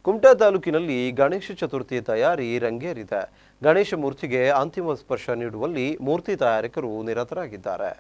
ಕುಮಟಾ ತಾಲೂಕಿನಲ್ಲಿ ಗಣೇಶ ಚತುರ್ಥಿ ತಯಾರಿ ರಂಗೇರಿದೆ. ಗಣೇಶ ಮೂರ್ತಿಗೆ ಅಂತಿಮ ಸ್ಪರ್ಶ ನೀಡುವಲ್ಲಿ ಮೂರ್ತಿ ತಯಾರಕರು ನಿರತರಾಗಿದ್ದಾರೆ.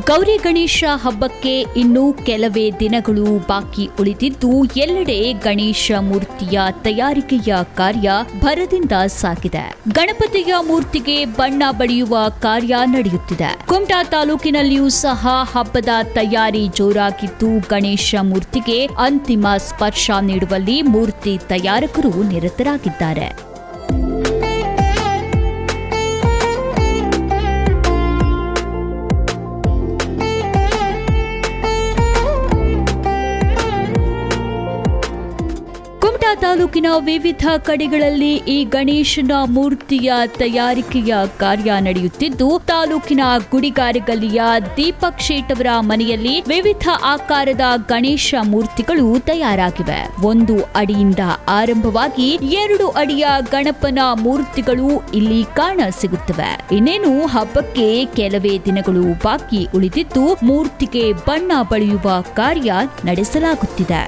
ಗೌರಿ ಗಣೇಶ ಹಬ್ಬಕ್ಕೆ ಇನ್ನೂ ಕೆಲವೇ ದಿನಗಳು ಬಾಕಿ ಉಳಿದಿದ್ದು ಎಲ್ಲೆಡೆ ಗಣೇಶ ಮೂರ್ತಿಯ ತಯಾರಿಕೆಯ ಕಾರ್ಯ ಭರದಿಂದ ಸಾಗಿದೆ. ಗಣಪತಿಯ ಮೂರ್ತಿಗೆ ಬಣ್ಣ ಬಳಿಯುವ ಕಾರ್ಯ ನಡೆಯುತ್ತಿದೆ. ಕುಮಟಾ ತಾಲೂಕಿನಲ್ಲಿಯೂ ಸಹ ಹಬ್ಬದ ತಯಾರಿ ಜೋರಾಗಿದ್ದು ಗಣೇಶ ಮೂರ್ತಿಗೆ ಅಂತಿಮ ಸ್ಪರ್ಶ ನೀಡುವಲ್ಲಿ ಮೂರ್ತಿ ತಯಾರಕರು ನಿರತರಾಗಿದ್ದಾರೆ. ಕುಮಟಾ ತಾಲೂಕಿನ ವಿವಿಧ ಕಡೆಗಳಲ್ಲಿ ಈ ಗಣೇಶನ ಮೂರ್ತಿಯ ತಯಾರಿಕೆಯ ಕಾರ್ಯ ನಡೆಯುತ್ತಿದ್ದು ತಾಲೂಕಿನ ಗುಡಿಗಾರೆಗಲ್ಲಿಯ ದೀಪಕ್ ಶೇಟ್ ಅವರ ಮನೆಯಲ್ಲಿ ವಿವಿಧ ಆಕಾರದ ಗಣೇಶ ಮೂರ್ತಿಗಳು ತಯಾರಾಗಿವೆ. 1 ಅಡಿಯಿಂದ ಆರಂಭವಾಗಿ 2 ಅಡಿಯ ಗಣಪನ ಮೂರ್ತಿಗಳು ಇಲ್ಲಿ ಕಾಣ ಸಿಗುತ್ತವೆ. ಇನ್ನೇನು ಹಬ್ಬಕ್ಕೆ ಕೆಲವೇ ದಿನಗಳು ಬಾಕಿ ಉಳಿದಿದ್ದು ಮೂರ್ತಿಗೆ ಬಣ್ಣ ಬಳಿಯುವ ಕಾರ್ಯ ನಡೆಸಲಾಗುತ್ತಿದೆ.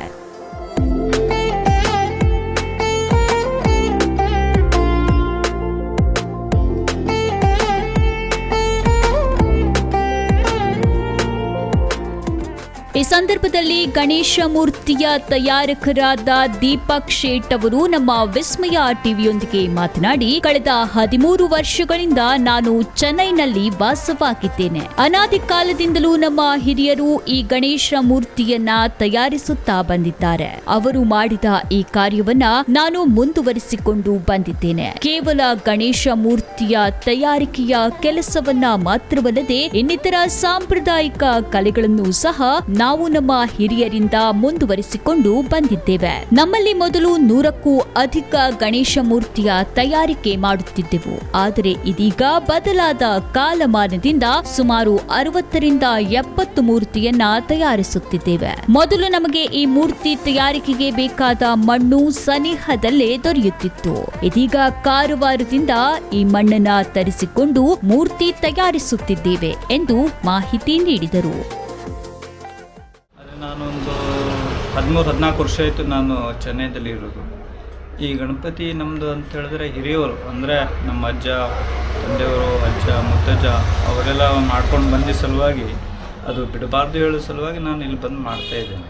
ಈ ಸಂದರ್ಭದಲ್ಲಿ ಗಣೇಶ ಮೂರ್ತಿಯ ತಯಾರಕರಾದ ದೀಪಕ್ ಶೇಟ್ ಅವರು ನಮ್ಮ ವಿಸ್ಮಯ ಟಿವಿಯೊಂದಿಗೆ ಮಾತನಾಡಿ, ಕಳೆದ 13 ವರ್ಷಗಳಿಂದ ನಾನು ಚೆನ್ನೈನಲ್ಲಿ ವಾಸವಾಗಿದ್ದೇನೆ. ಅನಾದಿ ಕಾಲದಿಂದಲೂ ನಮ್ಮ ಹಿರಿಯರು ಈ ಗಣೇಶ ಮೂರ್ತಿಯನ್ನ ತಯಾರಿಸುತ್ತಾ ಬಂದಿದ್ದಾರೆ. ಅವರು ಮಾಡಿದ ಈ ಕಾರ್ಯವನ್ನ ನಾನು ಮುಂದುವರಿಸಿಕೊಂಡು ಬಂದಿದ್ದೇನೆ. ಕೇವಲ ಗಣೇಶ ಮೂರ್ತಿಯ ತಯಾರಿಕೆಯ ಕೆಲಸವನ್ನ ಮಾತ್ರವಲ್ಲದೆ ಇನ್ನಿತರ ಸಾಂಪ್ರದಾಯಿಕ ಕಲೆಗಳನ್ನು ಸಹ ನಾವು ನಮ್ಮ ಹಿರಿಯರಿಂದ ಮುಂದುವರಿಸಿಕೊಂಡು ಬಂದಿದ್ದೇವೆ. ನಮ್ಮಲ್ಲಿ ಮೊದಲು 100ಕ್ಕೂ ಅಧಿಕ ಗಣೇಶ ಮೂರ್ತಿಯ ತಯಾರಿಕೆ ಮಾಡುತ್ತಿದ್ದೆವು. ಆದರೆ ಇದೀಗ ಬದಲಾದ ಕಾಲಮಾನದಿಂದ ಸುಮಾರು 60ರಿಂದ 70 ಮೂರ್ತಿಯನ್ನ ತಯಾರಿಸುತ್ತಿದ್ದೇವೆ. ಮೊದಲು ನಮಗೆ ಈ ಮೂರ್ತಿ ತಯಾರಿಕೆಗೆ ಬೇಕಾದ ಮಣ್ಣು ಸನಿಹದಲ್ಲೇ ದೊರೆಯುತ್ತಿತ್ತು. ಇದೀಗ ಕಾರವಾರದಿಂದ ಈ ಮಣ್ಣನ್ನ ತರಿಸಿಕೊಂಡು ಮೂರ್ತಿ ತಯಾರಿಸುತ್ತಿದ್ದೇವೆ ಎಂದು ಮಾಹಿತಿ ನೀಡಿದರು. ನಾನೊಂದು 13-14 ವರ್ಷ ಆಯಿತು ನಾನು ಚೆನ್ನೈದಲ್ಲಿ ಇರೋದು. ಈ ಗಣಪತಿ ನಮ್ಮದು ಅಂತ ಹೇಳಿದ್ರೆ ಹಿರಿಯವರು ಅಂದರೆ ನಮ್ಮ ಅಜ್ಜ, ತಂದೆಯವರು, ಅಜ್ಜ, ಮುತ್ತಜ್ಜ ಅವರೆಲ್ಲ ಮಾಡ್ಕೊಂಡು ಬಂದ ಸಲುವಾಗಿ ಅದು ಬಿಡಬಾರ್ದು ಹೇಳೋ ಸಲುವಾಗಿ ನಾನು ಇಲ್ಲಿ ಬಂದು ಮಾಡ್ತಾಯಿದ್ದೇನೆ.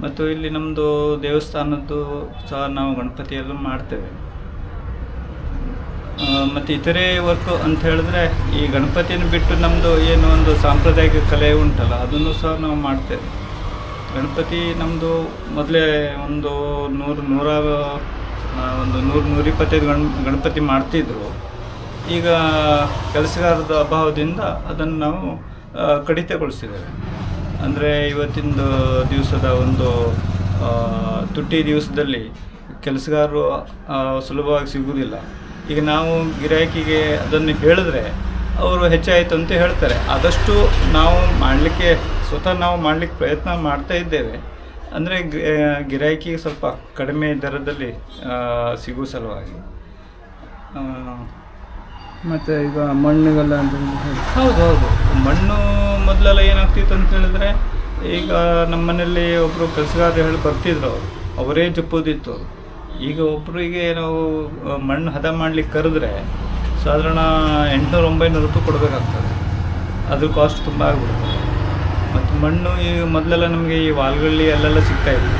ಮತ್ತು ಇಲ್ಲಿ ನಮ್ಮದು ದೇವಸ್ಥಾನದ್ದು ಸಹ ನಾವು ಗಣಪತಿ ಎಲ್ಲ ಮಾಡ್ತೇವೆ. ಮತ್ತು ಇತರೆ ವರ್ಕು ಅಂತ ಹೇಳಿದ್ರೆ ಈ ಗಣಪತಿಯನ್ನು ಬಿಟ್ಟು ನಮ್ಮದು ಏನು ಒಂದು ಸಾಂಪ್ರದಾಯಿಕ ಕಲೆ ಉಂಟಲ್ಲ ಅದನ್ನು ಸಹ ನಾವು ಮಾಡ್ತೇವೆ. ಗಣಪತಿ ನಮ್ಮದು ಮೊದಲೇ ಒಂದು 100-125 ಗಣಪತಿ ಮಾಡ್ತಿದ್ರು. ಈಗ ಕೆಲಸಗಾರದ ಅಭಾವದಿಂದ ಅದನ್ನು ನಾವು ಕಡಿತಗೊಳಿಸಿದ್ದೇವೆ. ಅಂದರೆ ಇವತ್ತಿನ ದಿವಸದ ಒಂದು ತುಟ್ಟಿ ದಿವಸದಲ್ಲಿ ಕೆಲಸಗಾರರು ಸುಲಭವಾಗಿ ಸಿಗುವುದಿಲ್ಲ. ಈಗ ನಾವು ಗಿರಾಕಿಗೆ ಅದನ್ನು ಹೇಳಿದ್ರೆ ಅವರು ಹೆಚ್ಚಾಯಿತು ಅಂತ ಹೇಳ್ತಾರೆ. ಆದಷ್ಟು ನಾವು ಮಾಡಲಿಕ್ಕೆ ನಾವು ಮಾಡಲಿಕ್ಕೆ ಪ್ರಯತ್ನ ಮಾಡ್ತಾ ಇದ್ದೇವೆ. ಅಂದರೆ ಗಿರಾಕಿಗೆ ಸ್ವಲ್ಪ ಕಡಿಮೆ ದರದಲ್ಲಿ ಸಿಗುವ ಸಲುವಾಗಿ. ಮತ್ತು ಈಗ ಮಣ್ಣಿಗೆಲ್ಲ ಹೌದು, ಮಣ್ಣು ಮೊದಲೆಲ್ಲ ಏನಾಗ್ತಿತ್ತು ಅಂತ ಹೇಳಿದ್ರೆ ಈಗ ನಮ್ಮ ಮನೆಯಲ್ಲಿ ಒಬ್ಬರು ಕೆಲಸಗಾರ ಹೇಳಿ ಬರ್ತಿದ್ರು, ಅವರೇ ಜಪ್ಪೋದಿತ್ತು. ಈಗ ಒಬ್ಬರಿಗೆ ನಾವು ಮಣ್ಣು ಹದ ಮಾಡಲಿಕ್ಕೆ ಕರೆದ್ರೆ ಸಾಧಾರಣ 800-900 ರೂಪಾಯಿ ಕೊಡಬೇಕಾಗ್ತದೆ. ಅದ್ರ ಕಾಸ್ಟ್ ತುಂಬ ಆಗಿಬಿಡ್ತದೆ. ಮತ್ತು ಮಣ್ಣು ಈಗ ಮೊದಲೆಲ್ಲ ನಮಗೆ ಈ ವಾಲ್ಗಳ್ಳಿ ಅಲ್ಲೆಲ್ಲ ಸಿಗ್ತಾಯಿತ್ತು.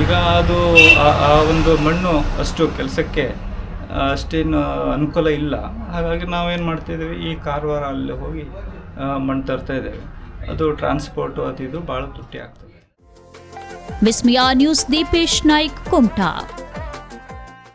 ಈಗ ಅದು ಆ ಒಂದು ಮಣ್ಣು ಅಷ್ಟು ಕೆಲಸಕ್ಕೆ ಅಷ್ಟೇನು ಅನುಕೂಲ ಇಲ್ಲ. ಹಾಗಾಗಿ ನಾವೇನು ಮಾಡ್ತಾಯಿದ್ದೀವಿ, ಈ ಕಾರವಾರ ಅಲ್ಲಿ ಹೋಗಿ ಮಣ್ಣು ತರ್ತಾಯಿದ್ದೇವೆ. ಅದು ಟ್ರಾನ್ಸ್ಪೋರ್ಟು ಅದು ಇದು ಭಾಳ ತುಟ್ಟಿ ಆಗ್ತದೆ. ವಿಸ್ಮಯ ನ್ಯೂಸ್, ದೀಪೇಶ್ ನಾಯ್ಕ್, ಕುಮಟಾ.